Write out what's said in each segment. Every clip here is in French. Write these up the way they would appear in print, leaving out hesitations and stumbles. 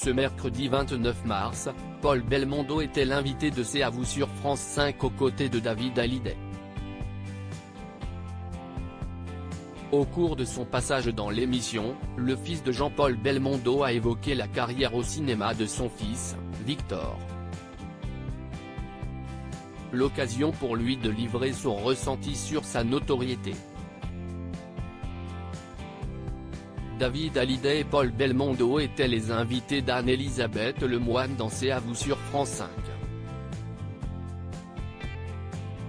Ce mercredi 29 mars, Paul Belmondo était l'invité de C'est à vous sur France 5 aux côtés de David Hallyday. Au cours de son passage dans l'émission, le fils de Jean-Paul Belmondo a évoqué la carrière au cinéma de son fils, Victor. L'occasion pour lui de livrer son ressenti sur sa notoriété. David Hallyday et Paul Belmondo étaient les invités d'Anne-Elisabeth Lemoine dans C'est à vous sur France 5.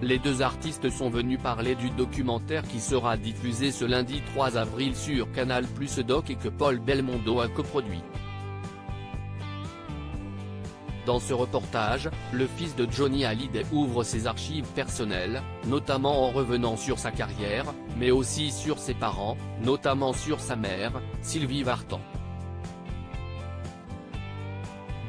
Les deux artistes sont venus parler du documentaire qui sera diffusé ce lundi 3 avril sur Canal+ Doc et que Paul Belmondo a coproduit. Dans ce reportage, le fils de Johnny Hallyday ouvre ses archives personnelles, notamment en revenant sur sa carrière, mais aussi sur ses parents, notamment sur sa mère, Sylvie Vartan.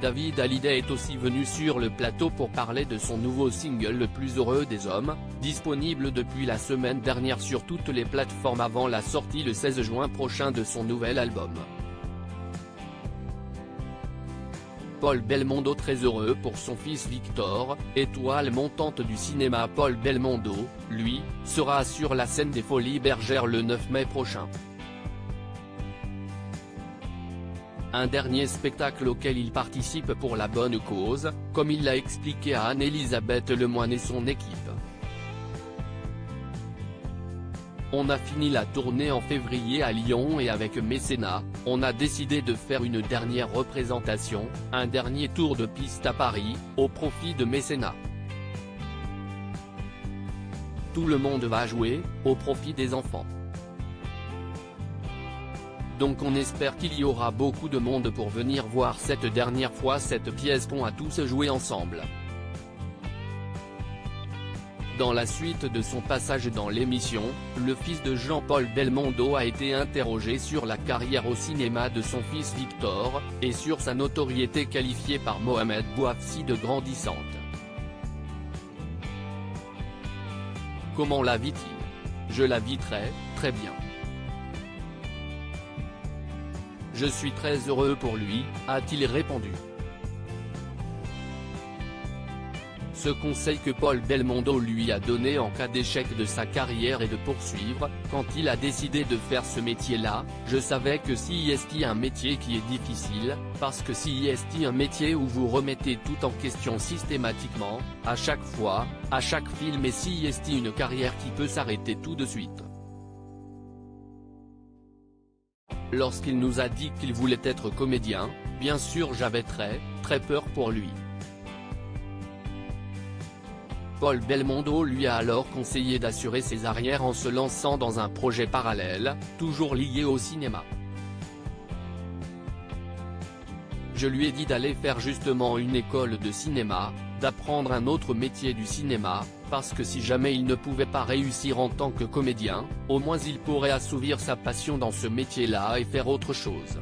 David Hallyday est aussi venu sur le plateau pour parler de son nouveau single Le plus heureux des hommes, disponible depuis la semaine dernière sur toutes les plateformes avant la sortie le 16 juin prochain de son nouvel album. Paul Belmondo très heureux pour son fils Victor, étoile montante du cinéma. Paul Belmondo, lui, sera sur la scène des Folies Bergères le 9 mai prochain. Un dernier spectacle auquel il participe pour la bonne cause, comme il l'a expliqué à Anne-Elisabeth Lemoine et son équipe. On a fini la tournée en février à Lyon et avec Mécénat, on a décidé de faire une dernière représentation, un dernier tour de piste à Paris, au profit de Mécénat. Tout le monde va jouer, au profit des enfants. Donc on espère qu'il y aura beaucoup de monde pour venir voir cette dernière fois cette pièce qu'on a tous joué ensemble. Dans la suite de son passage dans l'émission, le fils de Jean-Paul Belmondo a été interrogé sur la carrière au cinéma de son fils Victor, et sur sa notoriété qualifiée par Mohamed Bouafsi de grandissante. Comment la vit-il? Je la vis très bien. Je suis très heureux pour lui, a-t-il répondu. Ce conseil que Paul Belmondo lui a donné en cas d'échec de sa carrière est de poursuivre. Quand il a décidé de faire ce métier-là, je savais que si est un métier qui est difficile, parce que si est un métier où vous remettez tout en question systématiquement, à chaque fois, à chaque film, et si est une carrière qui peut s'arrêter tout de suite. Lorsqu'il nous a dit qu'il voulait être comédien, bien sûr j'avais très peur pour lui. Paul Belmondo lui a alors conseillé d'assurer ses arrières en se lançant dans un projet parallèle, toujours lié au cinéma. Je lui ai dit d'aller faire justement une école de cinéma, d'apprendre un autre métier du cinéma, parce que si jamais il ne pouvait pas réussir en tant que comédien, au moins il pourrait assouvir sa passion dans ce métier-là et faire autre chose.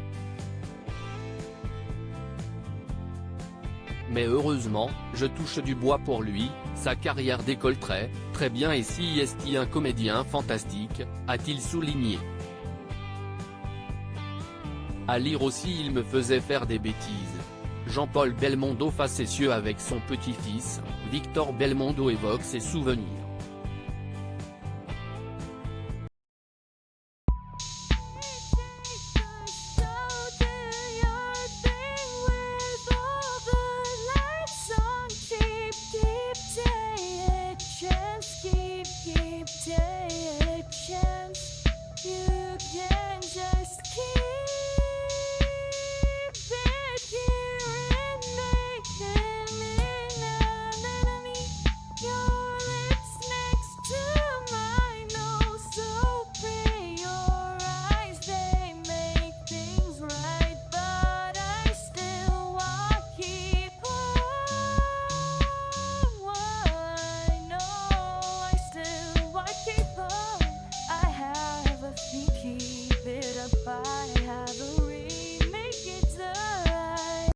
Mais heureusement, je touche du bois pour lui, sa carrière décolle très bien et si est un comédien fantastique, a-t-il souligné. À lire aussi il me faisait faire des bêtises. Jean-Paul Belmondo facétieux avec son petit-fils, Victor Belmondo évoque ses souvenirs.